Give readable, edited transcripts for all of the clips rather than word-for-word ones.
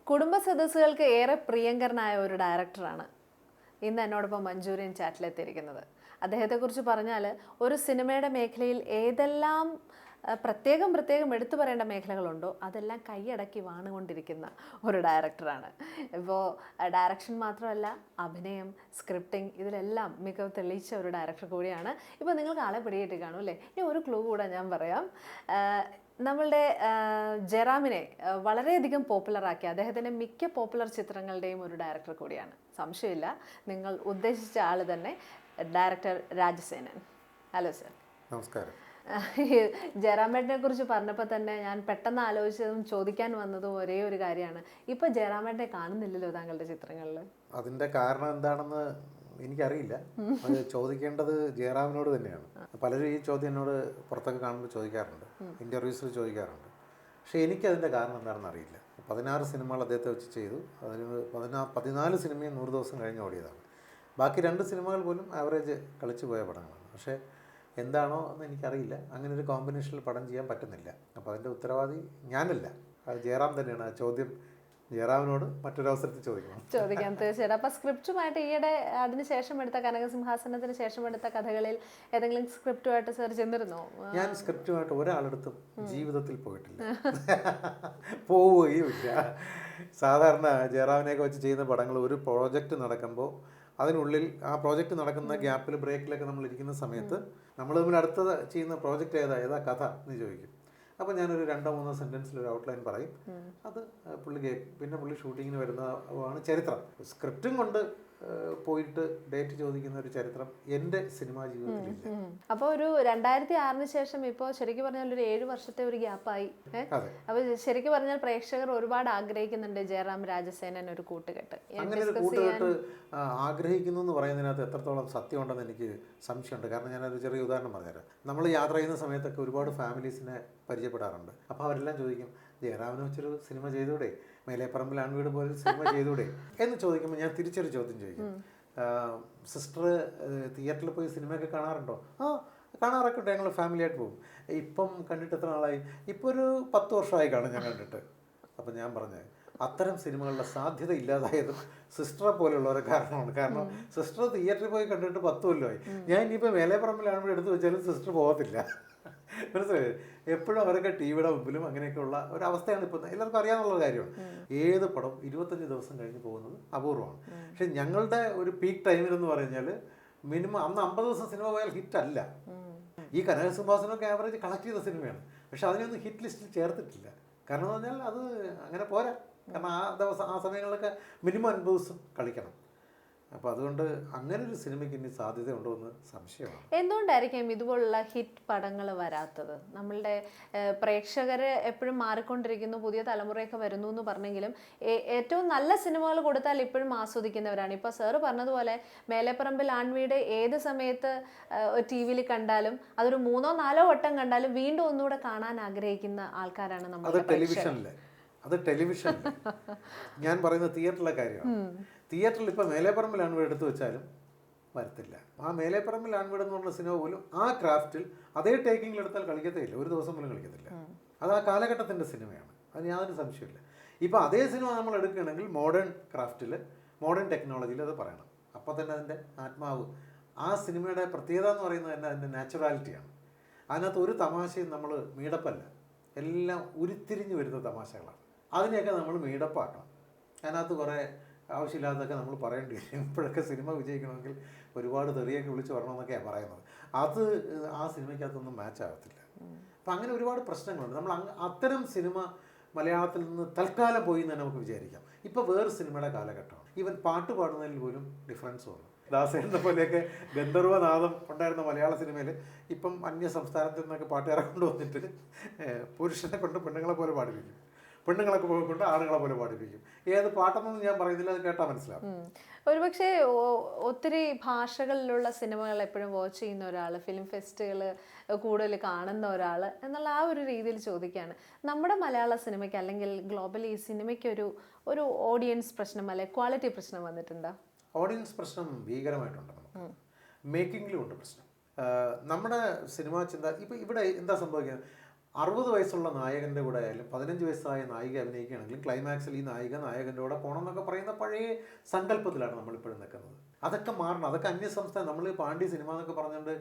കുടുംബ സദസ്സുകൾക്ക് ഏറെ പ്രിയങ്കരനായ ഒരു ഡയറക്ടറാണ് ഇന്ന് എന്നോടൊപ്പം മഞ്ചൂരിയൻ ചാറ്റിലെത്തിയിരിക്കുന്നത്. അദ്ദേഹത്തെക്കുറിച്ച് പറഞ്ഞാൽ ഒരു സിനിമയുടെ മേഖലയിൽ ഏതെല്ലാം പ്രത്യേകം എടുത്തു പറയേണ്ട മേഖലകളുണ്ടോ അതെല്ലാം കൈയടക്കി വാണുകൊണ്ടിരിക്കുന്ന ഒരു ഡയറക്ടറാണ്. ഇപ്പോൾ ഡയറക്ഷൻ മാത്രമല്ല, അഭിനയം, സ്ക്രിപ്റ്റിംഗ് ഇതിലെല്ലാം മികവ് തെളിയിച്ച ഒരു ഡയറക്ടർ കൂടിയാണ്. ഇപ്പോൾ നിങ്ങൾക്ക് ആളെ പിടികിട്ടി കാണും അല്ലേ? ഇനി ഒരു ക്ലൂ കൂടെ ഞാൻ പറയാം. നമ്മളുടെ ജയറാമിനെ വളരെയധികം പോപ്പുലറാക്കിയ അദ്ദേഹത്തിൻ്റെ മിക്ക പോപ്പുലർ ചിത്രങ്ങളുടെയും ഒരു ഡയറക്ടർ കൂടിയാണ്. സംശയമില്ല, നിങ്ങൾ ഉദ്ദേശിച്ച ആൾ തന്നെ ഡയറക്ടർ രാജസേനൻ. Hello sir. നമസ്കാരം. ജയറാമേട്ടനെ കുറിച്ച് പറഞ്ഞപ്പോൾ തന്നെ ഞാൻ പെട്ടെന്ന് ആലോചിച്ചതും ചോദിക്കാൻ വന്നതും ഒരേ ഒരു കാര്യമാണ്. ഇപ്പോൾ ജയറാമേട്ടനെ കാണുന്നില്ലല്ലോ താങ്കളുടെ ചിത്രങ്ങളിൽ. അതിൻ്റെ കാരണം എന്താണെന്ന് എനിക്കറിയില്ല. അത് ചോദിക്കേണ്ടത് ജയറാമിനോട് തന്നെയാണ്. പലരും ഈ ചോദ്യം എന്നോട് പുറത്തൊക്കെ കാണുമ്പോൾ ചോദിക്കാറുണ്ട്, ഇൻ്റർവ്യൂസിൽ ചോദിക്കാറുണ്ട്. പക്ഷേ എനിക്കതിൻ്റെ കാരണം എന്താണെന്ന് അറിയില്ല. 16 സിനിമകൾ അദ്ദേഹത്തെ വെച്ച് ചെയ്തു. അതിന് 14 സിനിമയും 100 ദിവസം കഴിഞ്ഞ് ഓടിയതാണ്. ബാക്കി 2 സിനിമകൾ പോലും ആവറേജ് കളിച്ചു പോയ പടങ്ങളാണ്. പക്ഷേ എന്താണോ എന്ന് എനിക്കറിയില്ല, അങ്ങനെ ഒരു കോമ്പിനേഷനിൽ പടം ചെയ്യാൻ പറ്റുന്നില്ല. അപ്പോൾ അതിൻ്റെ ഉത്തരവാദി ഞാനല്ല, അത് ജയറാം തന്നെയാണ്. ആ ചോദ്യം ജയറാമിനോട് മറ്റൊരവസരത്തിൽ ചോദിക്കാം തീർച്ചയായിട്ടും. അപ്പോൾ സ്ക്രിപ്റ്റുമായിട്ട് ഈയിടെ അതിനുശേഷം എടുത്ത കനകസിംഹാസനത്തിന് ശേഷം എടുത്ത കഥകളിൽ ഏതെങ്കിലും സ്ക്രിപ്റ്റുമായിട്ട് സാർ ചെന്നിരുന്നോ? ഞാൻ സ്ക്രിപ്റ്റുമായിട്ട് ഒരാളെടുത്തും ജീവിതത്തിൽ പോയിട്ടില്ല, പോവുകയുമില്ല. സാധാരണ ജയറാമിനെയൊക്കെ വെച്ച് ചെയ്യുന്ന പടങ്ങൾ ഒരു പ്രോജക്റ്റ് നടക്കുമ്പോൾ അതിനുള്ളിൽ ആ പ്രോജക്റ്റ് നടക്കുന്ന ഗ്യാപ്പിൽ ബ്രേക്കിലൊക്കെ നമ്മൾ ഇരിക്കുന്ന സമയത്ത് നമ്മൾ തമ്മിൽ അടുത്തത് ചെയ്യുന്ന പ്രോജക്റ്റ് ഏതാ കഥ എന്ന് ചോദിക്കും. അപ്പോൾ ഞാനൊരു 2-3 സെൻറ്റൻസിൽ ഒരു ഔട്ട്ലൈൻ പറയും. അത് പുള്ളി കേൾക്കും. പിന്നെ പുള്ളി ഷൂട്ടിങ്ങിന് വരുന്നതാണ് ചരിത്രം. സ്ക്രിപ്റ്റും കൊണ്ട് പോയിട്ട് ഡേറ്റ് ചോദിക്കുന്ന ഒരു ചരിത്രം എൻ്റെ സിനിമാ ജീവിതത്തിലില്ല. അപ്പോൾ ഒരു 2006 ശേഷം ഇപ്പോൾ ശരിക്കും പറഞ്ഞാൽ ഒരു 7 വർഷത്തെ ഒരു ഗ്യാപ്പായി. അപ്പോൾ ശരിക്കും പറഞ്ഞാൽ പ്രേക്ഷകർ ഒരുപാട് ആഗ്രഹിക്കുന്നുണ്ട് ജയറാം രാജസേനൻ ഒരു കൂട്ടുകെട്ട്. അങ്ങനെ ഒരു കൂട്ടുകെട്ട് ആഗ്രഹിക്കുന്നു എന്ന് പറയുന്നതിനകത്ത് എത്രത്തോളം സത്യമുണ്ടെന്ന് എനിക്ക് സംശയമുണ്ട്. കാരണം ഞാനൊരു ചെറിയ ഉദാഹരണം പറഞ്ഞുതരാം. നമ്മൾ യാത്ര ചെയ്യുന്ന സമയത്തൊക്കെ ഒരുപാട് ഫാമിലീസിനെ പരിചയപ്പെടാറുണ്ട്. അപ്പോൾ അവരെല്ലാം ചോദിക്കും, ജയറാമിനെ വെച്ചൊരു സിനിമ ചെയ്തൂടെ, മേലെപ്പറമ്പിൽ ആൺവീട് പോലെ സിനിമ ചെയ്തൂടെ എന്ന് ചോദിക്കുമ്പോൾ ഞാൻ തിരിച്ചൊരു ചോദ്യം ചോദിക്കും, സിസ്റ്റർ തിയേറ്ററിൽ പോയി സിനിമയൊക്കെ കാണാറുണ്ടോ? ആ, കാണാറൊക്കെ ഉണ്ട്, ഞങ്ങൾ ഫാമിലിയായിട്ട് പോകും. ഇപ്പം കണ്ടിട്ട് എത്ര നാളായി? ഇപ്പോൾ ഒരു 10 വർഷമായി കാണും ഞാൻ കണ്ടിട്ട്. അപ്പം ഞാൻ പറഞ്ഞത് അത്തരം സിനിമകളുടെ സാധ്യത ഇല്ലാതായതും സിസ്റ്ററെ പോലെയുള്ളവരെ കാരണമാണ്. കാരണം സിസ്റ്റർ തിയേറ്ററിൽ പോയി കണ്ടിട്ട് 10 കൊല്ലമായി. ഞാൻ ഇനിയിപ്പോൾ മേലെപ്പറമ്പിലാണെങ്കിൽ എടുത്തു വെച്ചാലും സിസ്റ്റർ പോകത്തില്ല. മനസ്സിലായി? എപ്പോഴും അവരൊക്കെ ടി വിയുടെ മുമ്പിലും അങ്ങനെയൊക്കെയുള്ള ഒരവസ്ഥയാണ് ഇപ്പോൾ എല്ലാവർക്കും അറിയാവുന്ന കാര്യമാണ്. ഏത് പടം 25 ദിവസം കഴിഞ്ഞ് പോകുന്നത് അപൂർവമാണ്. പക്ഷെ ഞങ്ങളുടെ ഒരു പീക്ക് ടൈമിലെന്ന് പറഞ്ഞാൽ മിനിമം അന്ന് 50 ദിവസം സിനിമ പോയാൽ ഹിറ്റല്ല. ഈ കനകസിംഹാസനമൊക്കെ ആവറേജ് കളക്ട് ചെയ്ത സിനിമയാണ്. പക്ഷെ അതിനൊന്നും ഹിറ്റ് ലിസ്റ്റിൽ ചേർത്തിട്ടില്ല. കാരണം എന്ന് പറഞ്ഞാൽ അത് അങ്ങനെ പോരാ. കാരണം ആ സമയങ്ങളിലൊക്കെ മിനിമം 50 ദിവസം കളിക്കണം. അപ്പോൾ അതുകൊണ്ട് അങ്ങനെ ഒരു സിനിമയ്ക്ക് ഇനി സാധ്യതയുണ്ടോ എന്ന് സംശയമാണ്. എന്തുകൊണ്ടായിരിക്കും ഇതുപോലുള്ള ഹിറ്റ് പടങ്ങൾ വരാത്തത്? നമ്മളുടെ പ്രേക്ഷകർ എപ്പോഴും മാറിക്കൊണ്ടിരിക്കുന്നു, പുതിയ തലമുറയൊക്കെ വരുന്നു എന്ന് പറഞ്ഞെങ്കിലും ഏറ്റവും നല്ല സിനിമകൾ കൊടുത്താൽ ഇപ്പോഴും ആസ്വദിക്കുന്നവരാണ്. ഇപ്പോൾ സാറ് പറഞ്ഞതുപോലെ മേലെപ്പറമ്പിൽ ആൺവീട് ഏത് സമയത്ത് ടി വിയിൽ കണ്ടാലും അതൊരു 3-4 വട്ടം കണ്ടാലും വീണ്ടും ഒന്നുകൂടെ കാണാൻ ആഗ്രഹിക്കുന്ന ആൾക്കാരാണ് നമ്മൾ. അത് ടെലിവിഷനിൽ ഞാൻ പറയുന്നത് തിയേറ്ററിലെ കാര്യമാണ്. തിയേറ്ററിൽ ഇപ്പോൾ മേലെപ്പറമ്പിൽ ആൺവീട് എടുത്തു വെച്ചാലും വരത്തില്ല. ആ മേലെപ്പറമ്പിൽ ആൺവീട് എന്ന് പറഞ്ഞ സിനിമ പോലും ആ ക്രാഫ്റ്റിൽ അതേ ടേക്കിങ്ങിൽ എടുത്താൽ കളിക്കത്തില്ല, ഒരു ദിവസം പോലും കളിക്കത്തില്ല. അത് ആ കാലഘട്ടത്തിൻ്റെ സിനിമയാണ്, അതിന് യാതൊരു സംശയമില്ല. ഇപ്പോൾ അതേ സിനിമ നമ്മൾ എടുക്കുകയാണെങ്കിൽ മോഡേൺ ക്രാഫ്റ്റിൽ, മോഡേൺ ടെക്നോളജിയിൽ അത് പറയണം. അപ്പോൾ തന്നെ അതിൻ്റെ ആത്മാവ്, ആ സിനിമയുടെ പ്രത്യേകത എന്ന് പറയുന്നത് തന്നെ അതിൻ്റെ നാച്ചുറാലിറ്റിയാണ്. അതിനകത്ത് ഒരു തമാശയും നമ്മൾ മീഡപ്പല്ല, എല്ലാം ഉരുത്തിരിഞ്ഞ് വരുന്ന തമാശകളാണ്. അതിനെയൊക്കെ നമ്മൾ മീഡപ്പാക്കണം. അതിനകത്ത് കുറേ ആവശ്യമില്ലാതൊക്കെ നമ്മൾ പറയേണ്ടി വരും. ഇപ്പോഴൊക്കെ സിനിമ വിജയിക്കണമെങ്കിൽ ഒരുപാട് തെറിയൊക്കെ വിളിച്ച് വരണമെന്നൊക്കെയാണ് പറയുന്നത്. അത് ആ സിനിമയ്ക്കകത്തൊന്നും മാച്ച് ആകത്തില്ല. അപ്പം അങ്ങനെ ഒരുപാട് പ്രശ്നങ്ങളുണ്ട്. നമ്മൾ അത്തരം സിനിമ മലയാളത്തിൽ നിന്ന് തൽക്കാലം പോയി എന്ന് നമുക്ക് വിചാരിക്കാം. ഇപ്പോൾ വേറെ സിനിമയുടെ കാലഘട്ടമാണ്. ഈവൻ പാട്ട് പാടുന്നതിൽ പോലും ഡിഫറൻസ് വന്നു. ദാസേനെ പോലെയൊക്കെ ഗന്ധർവനാദം ഉണ്ടായിരുന്ന മലയാള സിനിമയിൽ ഇപ്പം അന്യ സംസ്ഥാനത്തിൽ നിന്നൊക്കെ പാട്ടുകാരെ കൊണ്ടുവന്നിട്ട് പുരുഷനെ കൊണ്ട് പെണ്ണുങ്ങളെ പോലെ പാടിപ്പിക്കും, പെണ്ണുങ്ങളൊക്കെ കൊണ്ട് ആണുങ്ങളെ പോലെ പാടിപ്പിക്കും. ഏത് പാട്ടെന്നൊന്നും ഞാൻ പറയുന്നില്ല, അത് കേട്ടാൽ മനസ്സിലാവും. ഒരുപക്ഷെ ഒത്തിരി ഭാഷകളിലുള്ള സിനിമകൾ എപ്പോഴും വാച്ച് ചെയ്യുന്ന ഒരാൾ, ഫിലിം ഫെസ്റ്റുകൾ കൂടുതൽ കാണുന്ന ഒരാൾ എന്നുള്ള ആ ഒരു രീതിയിൽ ചോദിക്കുകയാണ്. നമ്മുടെ മലയാള സിനിമയ്ക്ക് അല്ലെങ്കിൽ ഗ്ലോബലി ഈ സിനിമയ്ക്ക് ഒരു ഓഡിയൻസ് പ്രശ്നം അല്ലെ ക്വാളിറ്റി പ്രശ്നം വന്നിട്ടുണ്ടോ? ഓഡിയൻസ് പ്രശ്നം ഭീകരമായിട്ടുണ്ട്. നമുക്ക് മേക്കിങ്ങിലും ഉണ്ട് പ്രശ്നം. നമ്മുടെ സിനിമാ ചിന്ത ഇപ്പം ഇവിടെ എന്താ സംഭവിക്കുന്നത്? 60 വയസ്സുള്ള നായകൻ്റെ കൂടെ ആയാലും 15 വയസ്സായ നായിക അഭിനയിക്കുകയാണെങ്കിലും ക്ലൈമാക്സിൽ ഈ നായകൻ്റെ കൂടെ പോകണം എന്നൊക്കെ പറയുന്ന പഴയ സങ്കല്പത്തിലാണ് നമ്മളിപ്പോഴും നിൽക്കുന്നത്. അതൊക്കെ മാറണം. അതൊക്കെ അന്യസംസ്ഥാനം. നമ്മൾ പാണ്ഡ്യ സിനിമ എന്നൊക്കെ പറഞ്ഞുകൊണ്ട്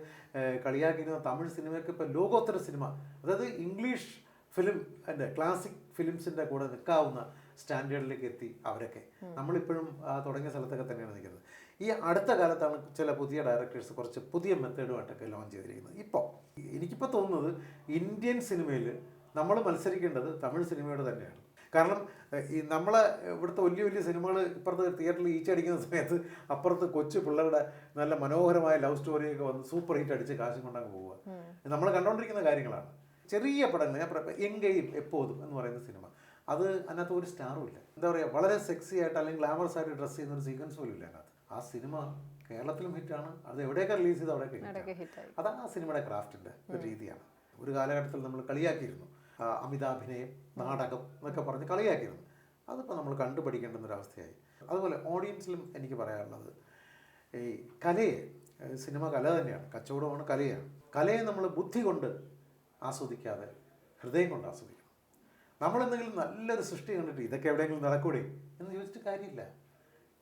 കളിയാക്കിയിരുന്ന തമിഴ് സിനിമയ്ക്ക് ഇപ്പോൾ ലോകോത്തര സിനിമ, അതായത് ഇംഗ്ലീഷ് ഫിലിം എൻ്റെ ക്ലാസിക് ഫിലിംസിൻ്റെ കൂടെ നിൽക്കാവുന്ന സ്റ്റാൻഡേർഡിലേക്ക് എത്തി അവരൊക്കെ. നമ്മളിപ്പോഴും തുടങ്ങിയ സ്ഥലത്തൊക്കെ തന്നെയാണ് നിൽക്കുന്നത്. ഈ അടുത്ത കാലത്താണ് ചില പുതിയ ഡയറക്ടേഴ്സ് കുറച്ച് പുതിയ മെത്തേഡുമായിട്ടൊക്കെ ലോഞ്ച് ചെയ്തിരിക്കുന്നത്. ഇപ്പോൾ എനിക്കിപ്പോൾ തോന്നുന്നത് ഇന്ത്യൻ സിനിമയിൽ നമ്മൾ മത്സരിക്കേണ്ടത് തമിഴ് സിനിമയോട് തന്നെയാണ്. കാരണം ഈ നമ്മളെ ഇവിടുത്തെ വലിയ വലിയ സിനിമകൾ ഇപ്പുറത്ത് തിയേറ്ററിൽ ഈച്ചടിക്കുന്ന സമയത്ത് അപ്പുറത്ത് കൊച്ചു പിള്ളേരുടെ നല്ല മനോഹരമായ ലവ് സ്റ്റോറിയൊക്കെ വന്ന് സൂപ്പർ ഹിറ്റ് അടിച്ച് കാശും കൊണ്ടങ്ങ് പോവുക. നമ്മൾ കണ്ടുകൊണ്ടിരിക്കുന്ന കാര്യങ്ങളാണ്. ചെറിയ പടങ്ങൾ, ഞാൻ എങ്കയും എപ്പോതും എന്ന് പറയുന്ന സിനിമ, അത് അതിനകത്ത് ഒരു സ്റ്റാറും ഇല്ല. എന്താ പറയുക, വളരെ സെക്സി ആയിട്ട് അല്ലെങ്കിൽ ഗ്ലാമറസ് ആയിട്ട് ഡ്രസ്സ് ചെയ്യുന്ന ഒരു സീക്വൻസ് പോലും ഇല്ല അതിനകത്ത്. ആ സിനിമ കേരളത്തിലും ഹിറ്റാണ്. അത് എവിടെയൊക്കെ റിലീസ് ചെയ്ത് അവിടെയൊക്കെ ഹിറ്റാണ്. അതാണ് ആ സിനിമയുടെ ക്രാഫ്റ്റിൻ്റെ ഒരു രീതിയാണ്. ഒരു കാലഘട്ടത്തിൽ നമ്മൾ കളിയാക്കിയിരുന്നു, അമിതാഭിനയം, നാടകം എന്നൊക്കെ പറഞ്ഞ് കളിയാക്കിയിരുന്നു. അതിപ്പോൾ നമ്മൾ കണ്ടുപഠിക്കേണ്ടുന്നൊരവസ്ഥയായി. അതുപോലെ ഓഡിയൻസിലും എനിക്ക് പറയാനുള്ളത്, ഈ കലയെ, സിനിമ കല തന്നെയാണ്, കച്ചവടമാണ്, കലയാണ്. കലയെ നമ്മൾ ബുദ്ധി കൊണ്ട് ആസ്വദിക്കാതെ ഹൃദയം കൊണ്ട് ആസ്വദിക്കണം. നമ്മളെന്തെങ്കിലും നല്ലൊരു സൃഷ്ടി കണ്ടിട്ട് ഇതൊക്കെ എവിടെയെങ്കിലും നടക്കൂടെ എന്ന് ചോദിച്ചിട്ട് കാര്യമില്ല.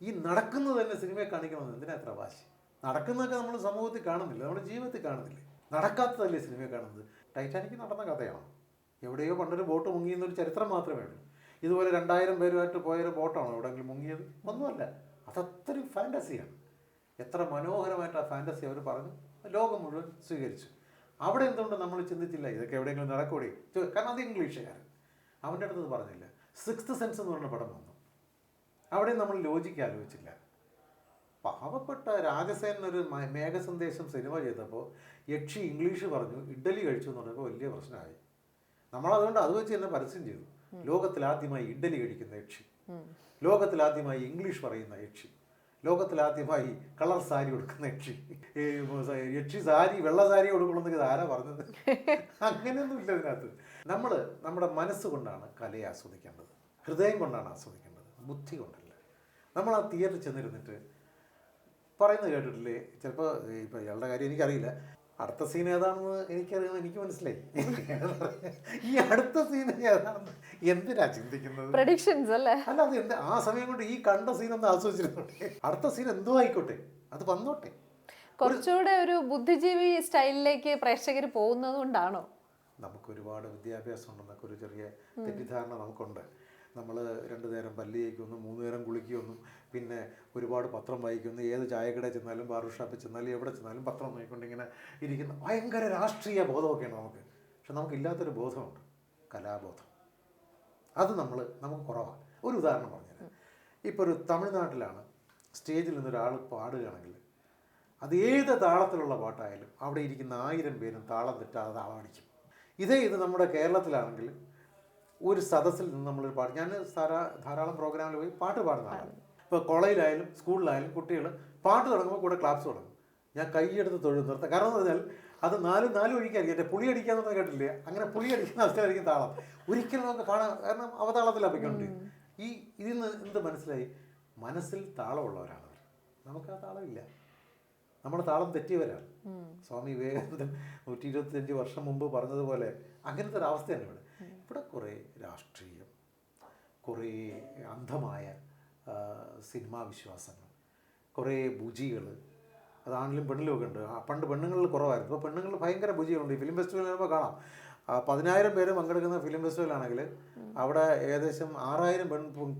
ഈ നടക്കുന്നത് തന്നെ സിനിമയെ കാണിക്കണമെന്ന് എന്തിനാ എത്ര വാശി? നടക്കുന്നതൊക്കെ നമ്മൾ സമൂഹത്തിൽ കാണുന്നില്ല, നമ്മുടെ ജീവിതത്തിൽ കാണുന്നില്ലേ? നടക്കാത്തതല്ലേ സിനിമയെ കാണുന്നത്? ടൈറ്റാനിക് നടന്ന കഥയാണ്. എവിടെയോ പണ്ടൊരു ബോട്ട് മുങ്ങിയെന്നൊരു ചരിത്രം മാത്രമേ ഉള്ളൂ. ഇതുപോലെ 2000 പേരുമായിട്ട് പോയൊരു ബോട്ടാണോ എവിടെയെങ്കിലും മുങ്ങിയത്? ഒന്നുമല്ല. അതത്രയും ഫാൻറ്റസിയാണ്. എത്ര മനോഹരമായിട്ട് ആ ഫാൻറ്റസി അവർ പറഞ്ഞു, ലോകം മുഴുവൻ സ്വീകരിച്ചു. അവിടെ എന്തുകൊണ്ട് നമ്മൾ ചിന്തിച്ചില്ല ഇതൊക്കെ എവിടെയെങ്കിലും നടക്കൂടെ? കാരണം അത് ഇംഗ്ലീഷുകാരൻ, അവൻ്റെ അടുത്ത് പറഞ്ഞില്ല. 6th സെൻസ് എന്ന് പറഞ്ഞ പടം വന്നു, അവിടെ നമ്മൾ ലോജിക്ക് ആലോചിച്ചില്ല. പാവപ്പെട്ട രാജസേനൻ ഒരു മേഘസന്ദേശം സിനിമ ചെയ്തപ്പോൾ യക്ഷി ഇംഗ്ലീഷ് പറഞ്ഞു, ഇഡ്ഡലി കഴിച്ചു എന്ന് പറഞ്ഞപ്പോൾ വലിയ പ്രശ്നമായി. നമ്മളതുകൊണ്ട് അത് വെച്ച് തന്നെ പരസ്യം ചെയ്തു. ലോകത്തിലാദ്യമായി ഇഡ്ഡലി കഴിക്കുന്ന യക്ഷി, ലോകത്തിലാദ്യമായി ഇംഗ്ലീഷ് പറയുന്ന യക്ഷി, ലോകത്തിലാദ്യമായി കളർ സാരി കൊടുക്കുന്ന യക്ഷി. യക്ഷി സാരി, വെള്ള സാരി കൊടുക്കണമെന്നൊക്കെ ആരാ പറഞ്ഞത്? അങ്ങനെയൊന്നും ഇല്ല ഇതിനകത്ത്. നമ്മൾ നമ്മുടെ മനസ്സുകൊണ്ടാണ് കലയെ ആസ്വദിക്കേണ്ടത്, ഹൃദയം കൊണ്ടാണ് ആസ്വദിക്കേണ്ടത്, ബുദ്ധി കൊണ്ടല്ല. നമ്മൾ ആ തിയേറ്ററിൽ ചെന്നിരുന്നിട്ട് പറയുന്നത് കേട്ടിട്ടില്ലേ? ചിലപ്പോൾ ഇപ്പോൾ ഇയാളുടെ കാര്യം എനിക്കറിയില്ല, അടുത്ത സീൻ ഏതാണെന്ന് എനിക്കറിയാമെന്ന് എനിക്ക് മനസ്സിലായി. ഈ അടുത്ത സീൻ ഏതാണെന്ന് എന്തിനാ ചിന്തിക്കുന്നത്? പ്രഡിക്ഷൻസ് അല്ലേ? അല്ല, അത് എന്ത് ആ സമയം കൊണ്ട് ഈ കണ്ട സീൻ ഒന്ന് ആസ്വദിച്ചിരുന്നോട്ടെ. അടുത്ത സീൻ എന്തോ ആയിക്കോട്ടെ, അത് വന്നോട്ടെ. കുറച്ചുകൂടെ ഒരു ബുദ്ധിജീവി സ്റ്റൈലിലേക്ക് പ്രേക്ഷകർ പോകുന്നത് കൊണ്ടാണോ? നമുക്ക് ഒരുപാട് വിദ്യാഭ്യാസം ഉണ്ടെന്നൊക്കെ ഒരു ചെറിയ തെറ്റിദ്ധാരണ നമുക്കുണ്ട്. നമ്മൾ 2 നേരം പല്ല് തേക്കുന്നു, 3 നേരം കുളിക്കുമെന്നും, പിന്നെ ഒരുപാട് പത്രം വായിക്കുന്നു, ഏത് ചായക്കടയിൽ ചെന്നാലും ബാർബർ ഷോപ്പിൽ ചെന്നാലും എവിടെ ചെന്നാലും പത്രം നോക്കിക്കൊണ്ട് ഇങ്ങനെ ഇരിക്കുന്ന ഭയങ്കര രാഷ്ട്രീയ ബോധമൊക്കെയാണ് നമുക്ക്. പക്ഷെ നമുക്കില്ലാത്തൊരു ബോധമുണ്ട്, കലാബോധം. അത് നമുക്ക് കുറവാണ്. ഒരു ഉദാഹരണം പറഞ്ഞുതരാം. ഇപ്പോൾ ഒരു തമിഴ്നാട്ടിലാണ് സ്റ്റേജിൽ നിന്നൊരാൾ പാടുകയാണെങ്കിൽ അത് ഏത് താളത്തിലുള്ള പാട്ടായാലും അവിടെ ഇരിക്കുന്ന 1000 പേരും താളം തെറ്റാതെ താളം അടിക്കും. ഇത് നമ്മുടെ കേരളത്തിലാണെങ്കിൽ ഒരു സദസ്സിൽ നിന്ന് നമ്മളൊരു പാട്ട്, ഞാൻ ധാരാളം പ്രോഗ്രാമിൽ പോയി പാട്ട് പാടുന്ന ആളാണ്. ഇപ്പോൾ കോളേജിലായാലും സ്കൂളിലായാലും കുട്ടികൾ പാട്ട് തുടങ്ങുമ്പോൾ കൂടെ ക്ലാപ്സ് തുടങ്ങും. ഞാൻ കൈയെടുത്ത് തൊഴിൽ നിർത്താം. കാരണം എന്ന് പറഞ്ഞാൽ അത് നാല് വഴിക്കായിരിക്കും. എൻ്റെ പുളി അടിക്കാന്നൊന്നും കേട്ടില്ലേ? അങ്ങനെ പുളി അടിക്കുന്ന അവസ്ഥയായിരിക്കും താളം. ഒരിക്കലും നമുക്ക് കാണാൻ, കാരണം അവതാളത്തിലാണ് പോയിക്കൊണ്ടിരിക്കും. ഇതിൽ നിന്ന് എന്ത് മനസ്സിലായി? മനസ്സിൽ താളമുള്ളവരാണ് അവർ. നമുക്ക് ആ താളമില്ല, നമ്മുടെ താളം തെറ്റിയവരാണ്. സ്വാമി വിവേകാനന്ദൻ 125 വർഷം മുമ്പ് പറഞ്ഞതുപോലെ അങ്ങനത്തെ ഒരു അവസ്ഥയാണ് ഇവിടെ. ഇവിടെ കുറേ രാഷ്ട്രീയം, കുറേ അന്ധമായ സിനിമാ വിശ്വാസങ്ങൾ, കുറേ ഭുജികൾ, അതാണെങ്കിലും പെണ്ണിലും ഒക്കെ ഉണ്ട്. പണ്ട് പെണ്ണുങ്ങളിൽ കുറവായിരുന്നു, ഇപ്പോൾ പെണ്ണുങ്ങളിൽ ഭയങ്കര ഭുജികളുണ്ട്. ഈ ഫിലിം ഫെസ്റ്റിവൽ ആകുമ്പോൾ കാണാം, 10,000 പേര് പങ്കെടുക്കുന്ന ഫിലിം ഫെസ്റ്റിവലാണെങ്കിൽ അവിടെ ഏകദേശം 6,000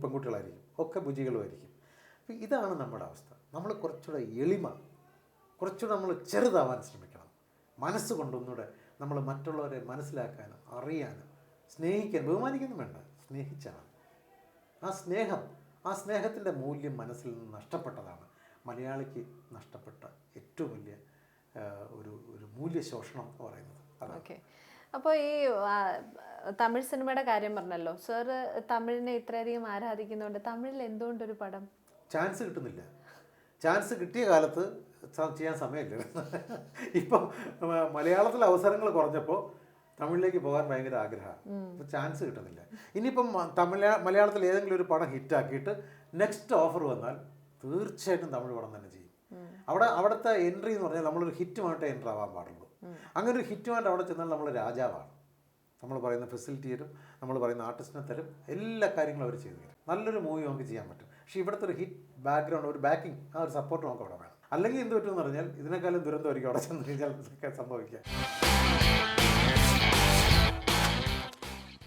പെൺകുട്ടികളായിരിക്കും, ഒക്കെ ഭുജികളുമായിരിക്കും. അപ്പോൾ ഇതാണ് നമ്മുടെ അവസ്ഥ. നമ്മൾ കുറച്ചുകൂടെ എളിമ, കുറച്ചുകൂടെ നമ്മൾ ചെറുതാവാൻ ശ്രമിക്കണം. മനസ്സുകൊണ്ടൊന്നുകൂടെ നമ്മൾ മറ്റുള്ളവരെ മനസ്സിലാക്കാനും അറിയാനും സ്നേഹിക്കാൻ, ബഹുമാനിക്കാനും വേണ്ട, സ്നേഹിച്ചാൽ ആ സ്നേഹത്തിൻ്റെ മൂല്യം മനസ്സിൽ നിന്ന് നഷ്ടപ്പെട്ടതാണ് മലയാളിക്ക് നഷ്ടപ്പെട്ട ഏറ്റവും വലിയ ഒരു മൂല്യശോഷണം എന്ന് പറയുന്നത്. ഓക്കെ, അപ്പോൾ ഈ തമിഴ് സിനിമയുടെ കാര്യം പറഞ്ഞല്ലോ സർ, തമിഴിനെ ഇത്രയധികം ആരാധിക്കുന്നുണ്ട്, തമിഴിൽ എന്തുകൊണ്ടൊരു പടം? ചാൻസ് കിട്ടുന്നില്ല. ചാൻസ് കിട്ടിയ കാലത്ത് ചെയ്യാൻ സമയമില്ല. ഇപ്പം മലയാളത്തിലെ അവസരങ്ങൾ കുറഞ്ഞപ്പോൾ തമിഴിലേക്ക് പോകാൻ ഭയങ്കര ആഗ്രഹമാണ്. ഇപ്പോൾ ചാൻസ് കിട്ടുന്നില്ല. ഇനിയിപ്പം മലയാളത്തിൽ ഏതെങ്കിലും ഒരു പടം ഹിറ്റാക്കിയിട്ട് നെക്സ്റ്റ് ഓഫർ വന്നാൽ തീർച്ചയായിട്ടും തമിഴ് പടം തന്നെ ചെയ്യും. അവിടുത്തെ എൻട്രി എന്ന് പറഞ്ഞാൽ നമ്മളൊരു ഹിറ്റുമായിട്ട് എൻ്റർ ആവാൻ പാടുള്ളൂ. അങ്ങനെ ഒരു ഹിറ്റുമായിട്ട് അവിടെ ചെന്നാൽ നമ്മൾ രാജാവാണ്. നമ്മൾ പറയുന്ന ഫെസിലിറ്റി തരും, നമ്മൾ പറയുന്ന ആർട്ടിസ്റ്റിനെ തരും, എല്ലാ കാര്യങ്ങളും അവർ ചെയ്തു തരും. നല്ലൊരു മൂവി നമുക്ക് ചെയ്യാൻ പറ്റും. പക്ഷേ ഇവിടുത്തെ ഒരു ഹിറ്റ് ബാക്ക്ഗ്രൗണ്ട്, ഒരു ബാക്കിംഗ്, ആ ഒരു സപ്പോർട്ട് നമുക്ക് അവിടെ വേണം. അല്ലെങ്കിൽ എന്ത് പറ്റുമെന്ന് പറഞ്ഞാൽ ഇതിനേക്കാളും ദുരന്തമായിരിക്കും അവിടെ ചെന്ന് കഴിഞ്ഞാൽ സംഭവിക്കുക.